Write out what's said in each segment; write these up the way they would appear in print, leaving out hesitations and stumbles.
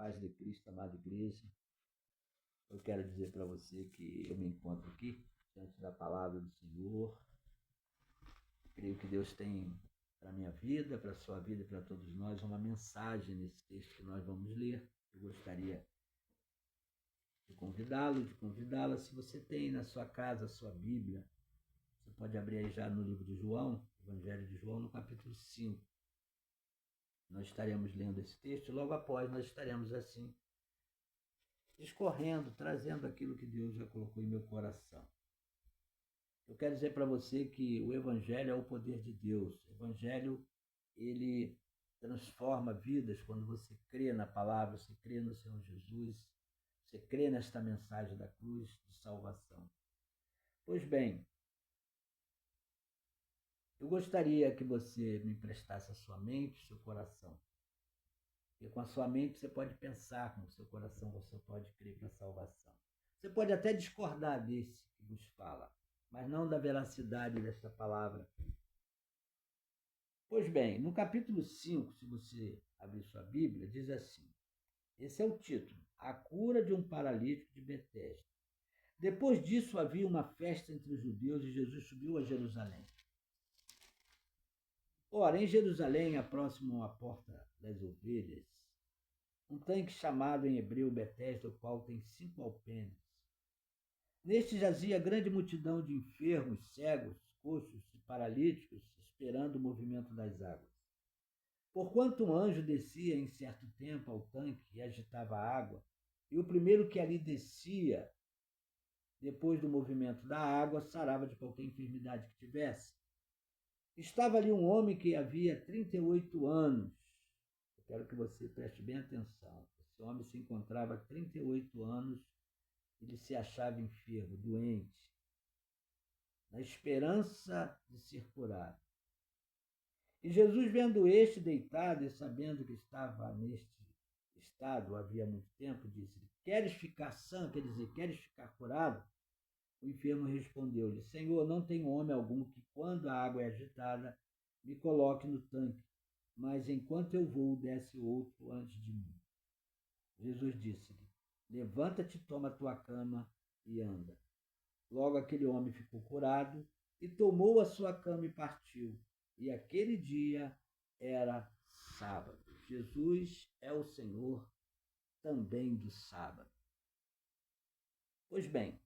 paz de Cristo, amada igreja. Eu quero dizer para você que eu me encontro aqui diante da palavra do Senhor. Creio que Deus tem para a minha vida, para a sua vida e para todos nós uma mensagem nesse texto que nós vamos ler. Eu gostaria de convidá-lo, de convidá-la. Se você tem na sua casa a sua Bíblia, você pode abrir aí já no livro de João, Evangelho de João, no capítulo 5. Nós estaremos lendo esse texto e logo após nós estaremos assim, discorrendo, trazendo aquilo que Deus já colocou em meu coração. Eu quero dizer para você que o Evangelho é o poder de Deus. O Evangelho, ele transforma vidas quando você crê na palavra, você crê no Senhor Jesus, você crê nesta mensagem da cruz de salvação. Pois bem, eu gostaria que você me emprestasse a sua mente, o seu coração. Porque com a sua mente você pode pensar, com o seu coração você pode crer para a salvação. Você pode até discordar desse que vos fala, mas não da veracidade desta palavra. Pois bem, no capítulo 5, se você abrir sua Bíblia, diz assim, esse é o título, A Cura de um Paralítico de Betesda. Depois disso havia uma festa entre os judeus e Jesus subiu a Jerusalém. Ora, em Jerusalém, próximo à Porta das Ovelhas, um tanque chamado em hebreu Betesda, o qual tem 5 alpenes. Neste jazia grande multidão de enfermos, cegos, coxos e paralíticos, esperando o movimento das águas. Porquanto um anjo descia em certo tempo ao tanque e agitava a água, e o primeiro que ali descia, depois do movimento da água, sarava de qualquer enfermidade que tivesse. Estava ali um homem que havia 38 anos. Eu quero que você preste bem atenção. Esse homem se encontrava há 38 anos, ele se achava enfermo, doente, na esperança de ser curado. E Jesus, vendo este deitado e sabendo que estava neste estado havia muito tempo, disse: Queres ficar sã? Quer dizer, queres ficar curado? O enfermo respondeu-lhe: Senhor, não tenho homem algum que, quando a água é agitada, me coloque no tanque, mas enquanto eu vou, desce outro antes de mim. Jesus disse-lhe: Levanta-te, toma a tua cama e anda. Logo aquele homem ficou curado e tomou a sua cama e partiu. E aquele dia era sábado. Jesus é o Senhor também do sábado. Pois bem,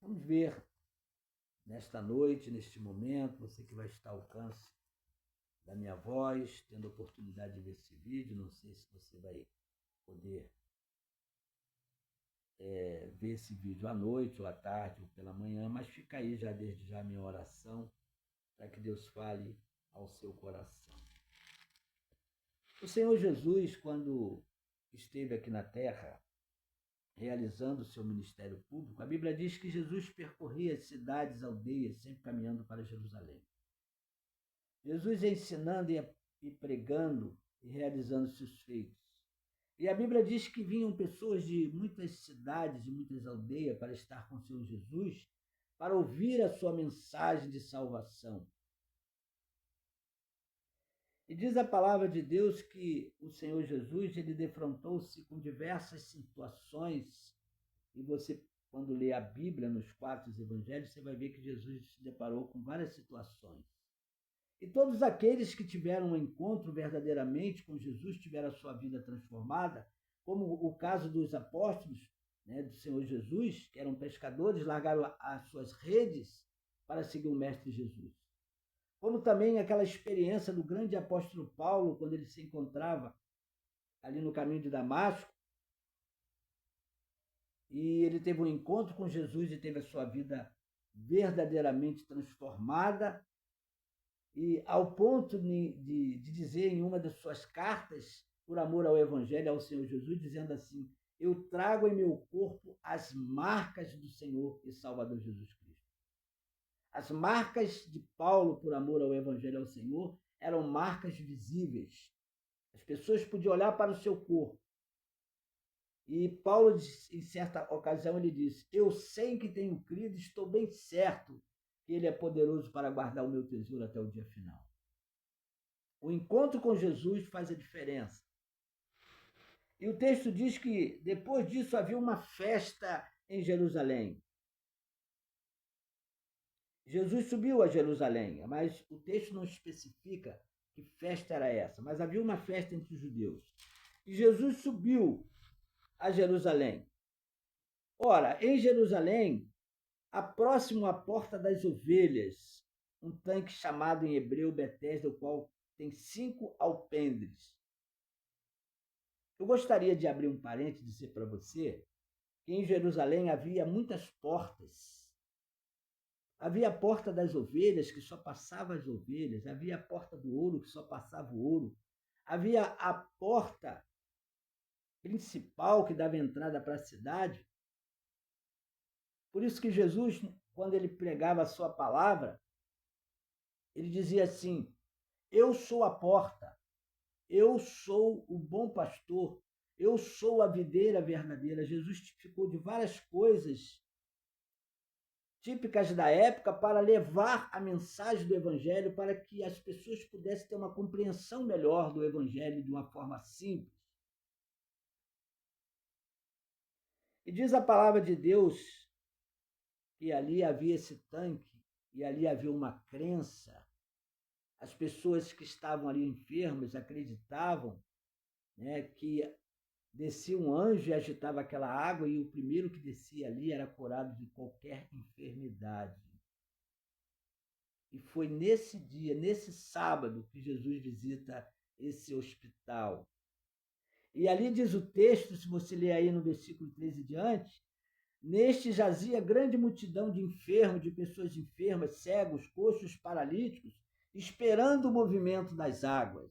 vamos ver nesta noite, neste momento, você que vai estar ao alcance da minha voz, tendo a oportunidade de ver esse vídeo, não sei se você vai poder ver esse vídeo à noite, ou à tarde, ou pela manhã, mas fica aí já desde já a minha oração, para que Deus fale ao seu coração. O Senhor Jesus, quando esteve aqui na terra, realizando o seu ministério público, a Bíblia diz que Jesus percorria as cidades, aldeias, sempre caminhando para Jerusalém. Jesus ensinando e pregando e realizando seus feitos. E a Bíblia diz que vinham pessoas de muitas cidades, de muitas aldeias, para estar com o Senhor Jesus, para ouvir a sua mensagem de salvação. E diz a palavra de Deus que o Senhor Jesus, ele defrontou-se com diversas situações, e você, quando lê a Bíblia nos 4 evangelhos, você vai ver que Jesus se deparou com várias situações. E todos aqueles que tiveram um encontro verdadeiramente com Jesus tiveram a sua vida transformada, como o caso dos apóstolos, do Senhor Jesus, que eram pescadores, largaram as suas redes para seguir o Mestre Jesus. Como também aquela experiência do grande apóstolo Paulo, quando ele se encontrava ali no caminho de Damasco, e ele teve um encontro com Jesus e teve a sua vida verdadeiramente transformada, e ao ponto de dizer em uma das suas cartas, por amor ao Evangelho, ao Senhor Jesus, dizendo assim: eu trago em meu corpo as marcas do Senhor e Salvador Jesus Cristo. As marcas de Paulo, por amor ao Evangelho ao Senhor, eram marcas visíveis. As pessoas podiam olhar para o seu corpo. E Paulo, em certa ocasião, ele disse: eu sei que tenho crido, estou bem certo que ele é poderoso para guardar o meu tesouro até o dia final. O encontro com Jesus faz a diferença. E o texto diz que depois disso havia uma festa em Jerusalém. Jesus subiu a Jerusalém, mas o texto não especifica que festa era essa, mas havia uma festa entre os judeus. E Jesus subiu a Jerusalém. Ora, em Jerusalém, próximo à Porta das Ovelhas, um tanque chamado em hebreu Betesda, o qual tem 5 alpendres. Eu gostaria de abrir um parênteses e dizer para você que em Jerusalém havia muitas portas. Havia a porta das ovelhas, que só passava as ovelhas. Havia a porta do ouro, que só passava o ouro. Havia a porta principal que dava entrada para a cidade. Por isso que Jesus, quando ele pregava a sua palavra, ele dizia assim: eu sou a porta, eu sou o bom pastor, eu sou a videira verdadeira. Jesus tipificou de várias coisas típicas da época para levar a mensagem do Evangelho, para que as pessoas pudessem ter uma compreensão melhor do Evangelho de uma forma simples. E diz a palavra de Deus que ali havia esse tanque, e ali havia uma crença. As pessoas que estavam ali enfermas acreditavam, né, que descia um anjo e agitava aquela água, e o primeiro que descia ali era curado de qualquer enfermidade. E foi nesse dia, nesse sábado, que Jesus visita esse hospital. E ali diz o texto, se você ler aí no versículo 13 e diante, neste jazia grande multidão de enfermos, de pessoas enfermas, cegos, coxos, paralíticos, esperando o movimento das águas.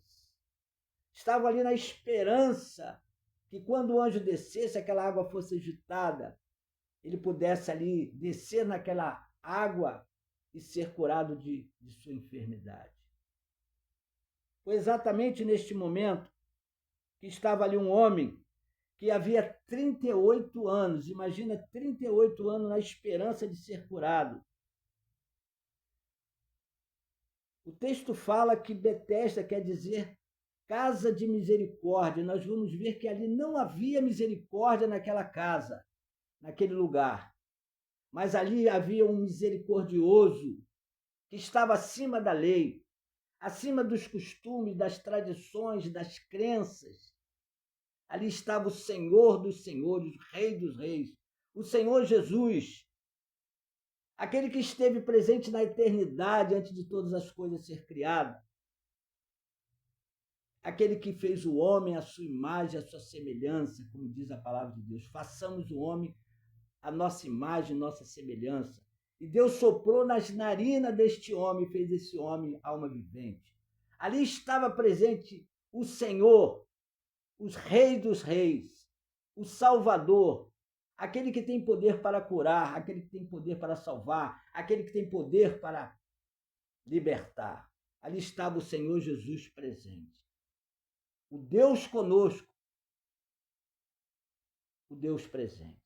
Estavam ali na esperança que quando o anjo descesse, aquela água fosse agitada, ele pudesse ali descer naquela água e ser curado de sua enfermidade. Foi exatamente neste momento que estava ali um homem que havia 38 anos, imagina 38 anos na esperança de ser curado. O texto fala que Betesda quer dizer casa de misericórdia. Nós vamos ver que ali não havia misericórdia naquela casa, naquele lugar. Mas ali havia um misericordioso que estava acima da lei, acima dos costumes, das tradições, das crenças. Ali estava o Senhor dos senhores, o Rei dos reis, o Senhor Jesus, aquele que esteve presente na eternidade antes de todas as coisas ser criadas, aquele que fez o homem à sua imagem, à sua semelhança, como diz a palavra de Deus. Façamos o homem a nossa imagem, nossa semelhança. E Deus soprou nas narinas deste homem e fez esse homem alma vivente. Ali estava presente o Senhor, os reis dos reis, o Salvador, aquele que tem poder para curar, aquele que tem poder para salvar, aquele que tem poder para libertar. Ali estava o Senhor Jesus presente. O Deus conosco, o Deus presente.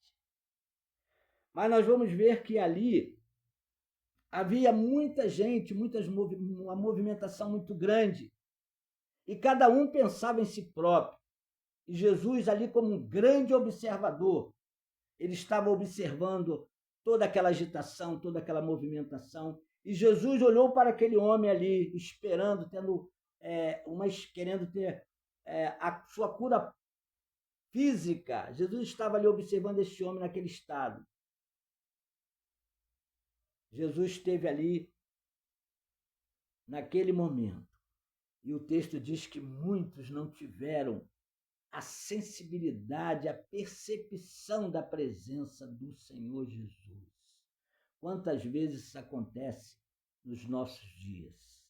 Mas nós vamos ver que ali havia muita gente, uma movimentação muito grande. E cada um pensava em si próprio. E Jesus, ali como um grande observador, ele estava observando toda aquela agitação, toda aquela movimentação. E Jesus olhou para aquele homem ali, esperando, querendo ter a sua cura física. Jesus estava ali observando esse homem naquele estado. Jesus esteve ali naquele momento. E o texto diz que muitos não tiveram a sensibilidade, a percepção da presença do Senhor Jesus. Quantas vezes isso acontece nos nossos dias?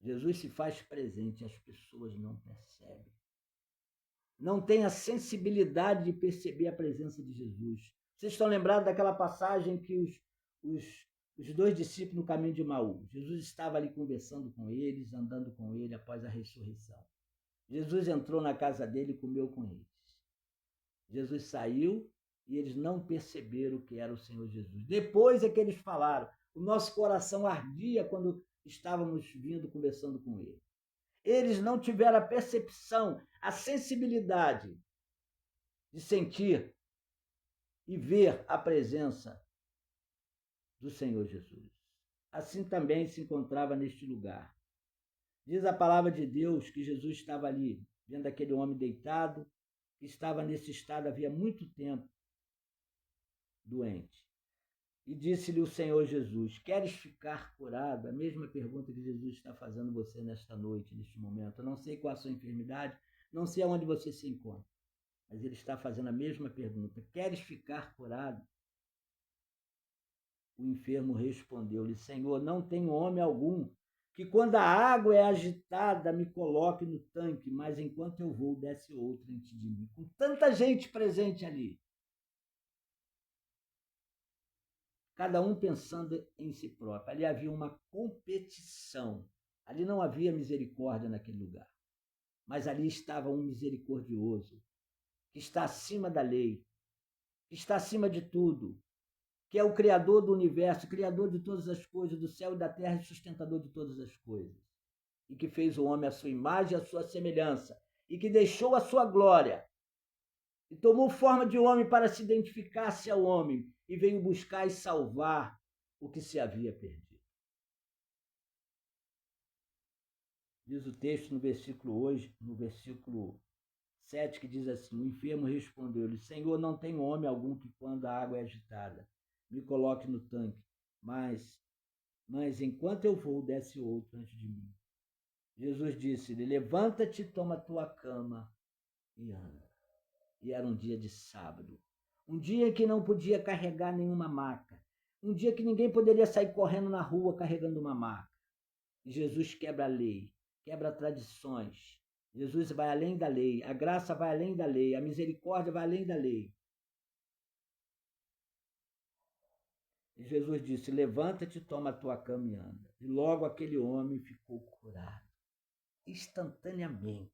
Jesus se faz presente e as pessoas não percebem. Não têm a sensibilidade de perceber a presença de Jesus. Vocês estão lembrados daquela passagem que os 2 discípulos no caminho de Maú, Jesus estava ali conversando com eles, andando com ele após a ressurreição. Jesus entrou na casa dele e comeu com eles. Jesus saiu e eles não perceberam que era o Senhor Jesus. Depois é que eles falaram. O nosso coração ardia quando estávamos vindo conversando com ele. Eles não tiveram a percepção, a sensibilidade de sentir e ver a presença do Senhor Jesus. Assim também se encontrava neste lugar. Diz a palavra de Deus que Jesus estava ali, vendo aquele homem deitado, que estava nesse estado havia muito tempo, doente. E disse-lhe o Senhor Jesus: queres ficar curado? A mesma pergunta que Jesus está fazendo a você nesta noite, neste momento. Eu não sei qual a sua enfermidade, não sei aonde você se encontra, mas ele está fazendo a mesma pergunta: queres ficar curado? O enfermo respondeu-lhe: Senhor, não tenho homem algum que, quando a água é agitada, me coloque no tanque, mas enquanto eu vou, desce outro antes de mim. Com tanta gente presente ali, cada um pensando em si próprio. Ali havia uma competição. Ali não havia misericórdia naquele lugar. Mas ali estava um misericordioso, que está acima da lei, que está acima de tudo, que é o Criador do universo, Criador de todas as coisas, do céu e da terra e sustentador de todas as coisas. E que fez o homem à sua imagem e à sua semelhança, e que deixou a sua glória, e tomou forma de homem para se identificar-se ao homem, e veio buscar e salvar o que se havia perdido. Diz o texto no versículo 7, que diz assim: o enfermo respondeu-lhe: Senhor, não tenho homem algum que, quando a água é agitada, me coloque no tanque, mas enquanto eu vou, desce outro antes de mim. Jesus disse-lhe: levanta-te, toma a tua cama e anda. E era um dia de sábado, um dia em que não podia carregar nenhuma maca, um dia que ninguém poderia sair correndo na rua carregando uma maca. E Jesus quebra a lei, quebra tradições. Jesus vai além da lei, a graça vai além da lei, a misericórdia vai além da lei. E Jesus disse: levanta-te, toma a tua cama e anda. E logo aquele homem ficou curado, instantaneamente.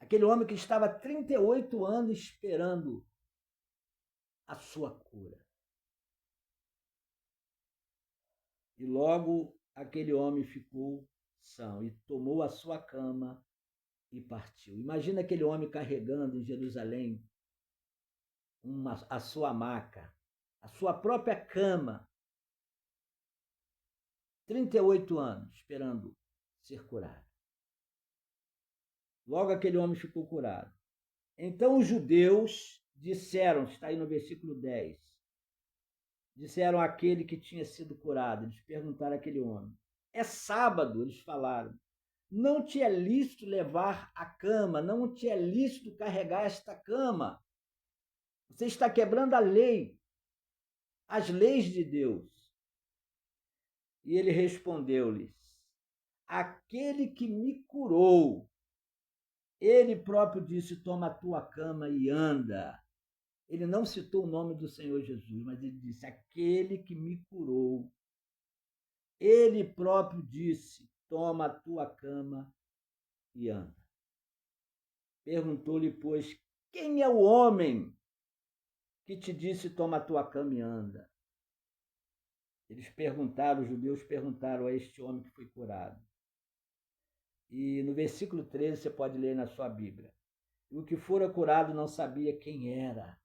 Aquele homem que estava há 38 anos esperando a sua cura. E logo aquele homem ficou são e tomou a sua cama e partiu. Imagina aquele homem carregando em Jerusalém a sua maca, a sua própria cama, 38 anos esperando ser curado. Logo aquele homem ficou curado. Então os judeus disseram, está aí no versículo 10, disseram àquele que tinha sido curado, eles perguntaram àquele homem: é sábado, eles falaram. Não te é lícito levar a cama, não te é lícito carregar esta cama. Você está quebrando a lei, as leis de Deus. E ele respondeu-lhes: aquele que me curou, ele próprio disse: toma a tua cama e anda. Ele não citou o nome do Senhor Jesus, mas ele disse: aquele que me curou. Ele próprio disse: toma a tua cama e anda. Perguntou-lhe, pois, quem é o homem que te disse: toma a tua cama e anda? Eles perguntaram, os judeus perguntaram a este homem que foi curado. E no versículo 13 você pode ler na sua Bíblia: o que fora curado não sabia quem era,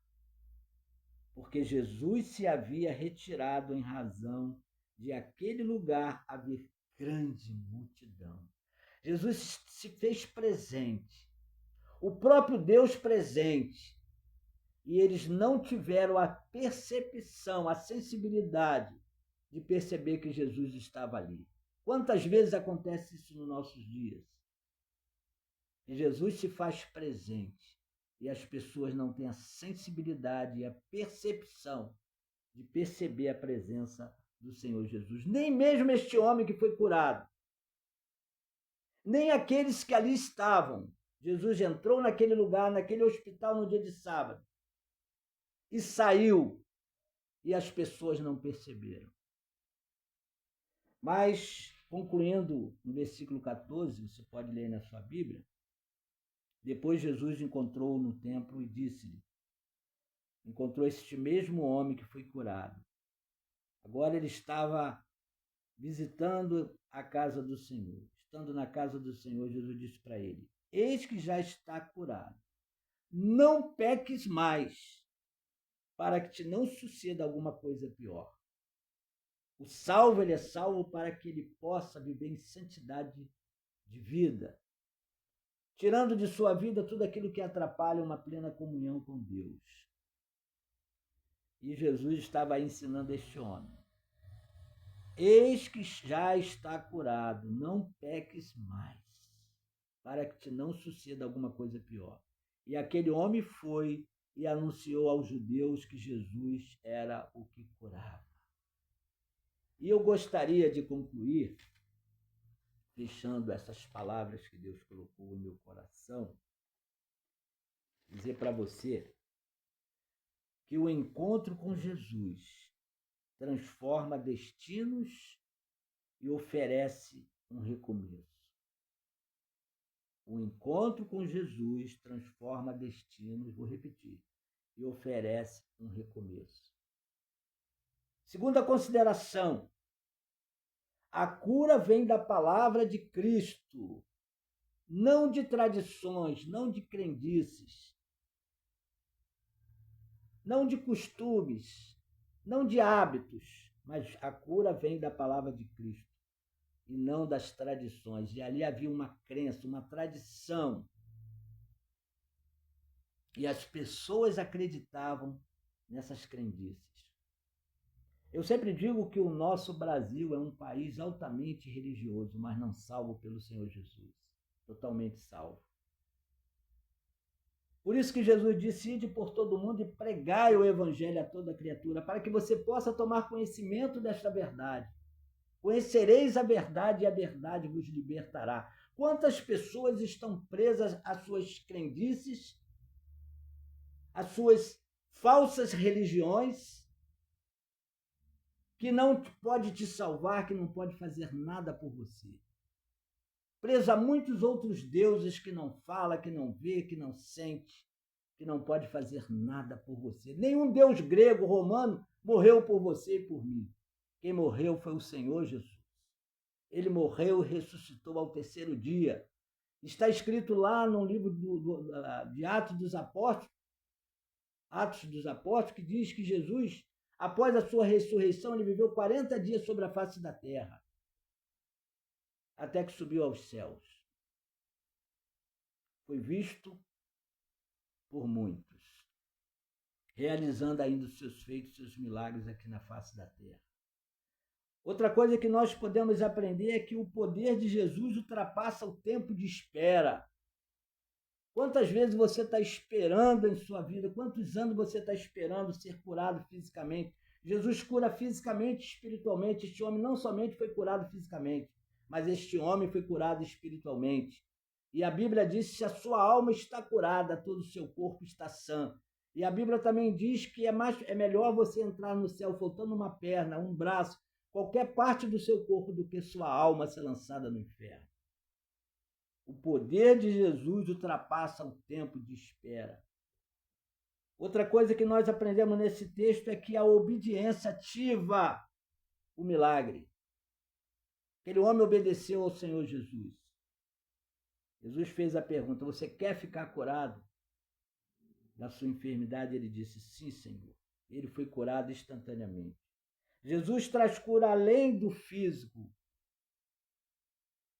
porque Jesus se havia retirado em razão de aquele lugar haver grande multidão. Jesus se fez presente, o próprio Deus presente, e eles não tiveram a percepção, a sensibilidade de perceber que Jesus estava ali. Quantas vezes acontece isso nos nossos dias? E Jesus se faz presente e as pessoas não têm a sensibilidade e a percepção de perceber a presença do Senhor Jesus. Nem mesmo este homem que foi curado, nem aqueles que ali estavam. Jesus entrou naquele lugar, naquele hospital no dia de sábado e saiu, e as pessoas não perceberam. Mas, concluindo no versículo 14, você pode ler na sua Bíblia, depois Jesus encontrou no templo e disse-lhe, encontrou este mesmo homem que foi curado. Agora ele estava visitando a casa do Senhor, estando na casa do Senhor, Jesus disse para ele: eis que já está curado. Não peques mais, para que te não suceda alguma coisa pior. O salvo, ele é salvo para que ele possa viver em santidade de vida, tirando de sua vida tudo aquilo que atrapalha uma plena comunhão com Deus. E Jesus estava ensinando este homem: eis que já está curado, não peques mais, para que te não suceda alguma coisa pior. E aquele homem foi e anunciou aos judeus que Jesus era o que curava. E eu gostaria de concluir, deixando essas palavras que Deus colocou em meu coração, dizer para você que o encontro com Jesus transforma destinos e oferece um recomeço. O encontro com Jesus transforma destinos, vou repetir, e oferece um recomeço. Segunda consideração: a cura vem da palavra de Cristo, não de tradições, não de crendices, não de costumes, não de hábitos, mas a cura vem da palavra de Cristo e não das tradições. E ali havia uma crença, uma tradição. E as pessoas acreditavam nessas crendices. Eu sempre digo que o nosso Brasil é um país altamente religioso, mas não salvo pelo Senhor Jesus. Totalmente salvo. Por isso que Jesus disse: ide por todo mundo e pregai o evangelho a toda criatura, para que você possa tomar conhecimento desta verdade. Conhecereis a verdade e a verdade vos libertará. Quantas pessoas estão presas às suas crendices, às suas falsas religiões, que não pode te salvar, que não pode fazer nada por você. Preso a muitos outros deuses que não fala, que não vê, que não sente, que não pode fazer nada por você. Nenhum deus grego, romano, morreu por você e por mim. Quem morreu foi o Senhor Jesus. Ele morreu e ressuscitou ao terceiro dia. Está escrito lá no livro de Atos dos Apóstolos, que diz que Jesus, após a sua ressurreição, ele viveu 40 dias sobre a face da terra, até que subiu aos céus. Foi visto por muitos, realizando ainda os seus feitos, seus milagres aqui na face da terra. Outra coisa que nós podemos aprender é que o poder de Jesus ultrapassa o tempo de espera. Quantas vezes você está esperando em sua vida? Quantos anos você está esperando ser curado fisicamente? Jesus cura fisicamente e espiritualmente. Este homem não somente foi curado fisicamente, mas este homem foi curado espiritualmente. E a Bíblia diz que se a sua alma está curada, todo o seu corpo está sã. E a Bíblia também diz que é melhor você entrar no céu faltando uma perna, um braço, qualquer parte do seu corpo, do que sua alma ser lançada no inferno. O poder de Jesus ultrapassa o tempo de espera. Outra coisa que nós aprendemos nesse texto é que a obediência ativa o milagre. Aquele homem obedeceu ao Senhor Jesus. Jesus fez a pergunta: você quer ficar curado da sua enfermidade? Ele disse: sim, Senhor. Ele foi curado instantaneamente. Jesus traz cura além do físico.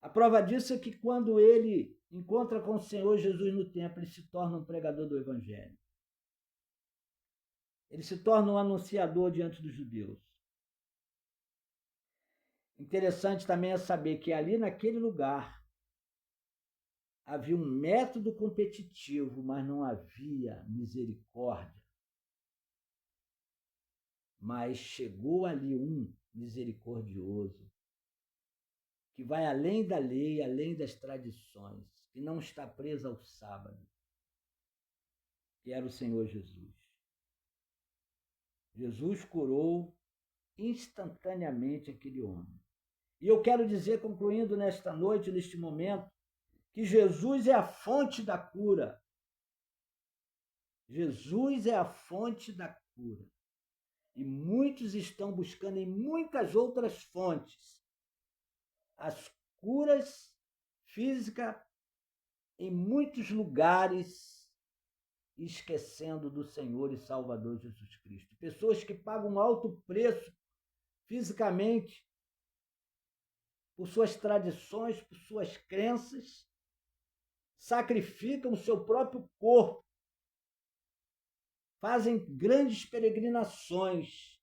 A prova disso é que quando ele encontra com o Senhor Jesus no templo, ele se torna um pregador do Evangelho. Ele se torna um anunciador diante dos judeus. Interessante também é saber que ali naquele lugar havia um método competitivo, mas não havia misericórdia. Mas chegou ali um misericordioso, que vai além da lei, além das tradições, que não está preso ao sábado, que era o Senhor Jesus. Jesus curou instantaneamente aquele homem. E eu quero dizer, concluindo nesta noite, neste momento, que Jesus é a fonte da cura. Jesus é a fonte da cura. E muitos estão buscando em muitas outras fontes as curas física em muitos lugares, esquecendo do Senhor e Salvador Jesus Cristo. Pessoas que pagam um alto preço fisicamente por suas tradições, por suas crenças, sacrificam o seu próprio corpo, fazem grandes peregrinações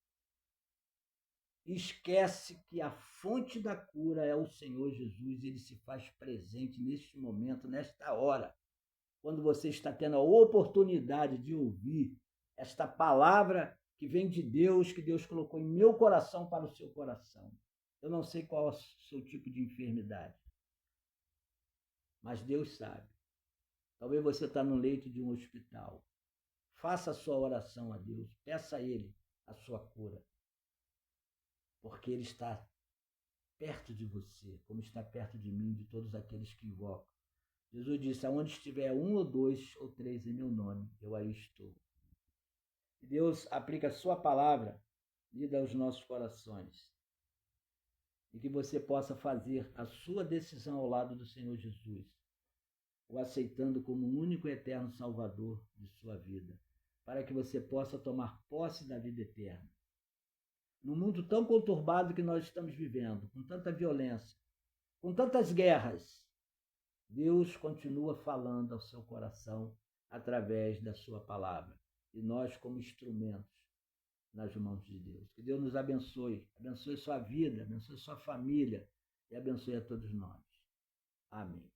e esquece que a fonte da cura é o Senhor Jesus. Ele se faz presente neste momento, nesta hora, quando você está tendo a oportunidade de ouvir esta palavra que vem de Deus, que Deus colocou em meu coração para o seu coração. Eu não sei qual é o seu tipo de enfermidade, mas Deus sabe. Talvez você está no leito de um hospital. Faça a sua oração a Deus, peça a Ele a sua cura, porque Ele está perto de você, como está perto de mim, de todos aqueles que invocam. Jesus disse, aonde estiver 1 ou 2 ou 3 em meu nome, eu aí estou. E Deus aplica a sua palavra, lida aos nossos corações, e que você possa fazer a sua decisão ao lado do Senhor Jesus, o aceitando como o único e eterno Salvador de sua vida, para que você possa tomar posse da vida eterna. No mundo tão conturbado que nós estamos vivendo, com tanta violência, com tantas guerras, Deus continua falando ao seu coração através da sua palavra. E nós, como instrumentos nas mãos de Deus. Que Deus nos abençoe sua vida, abençoe sua família e abençoe a todos nós. Amém.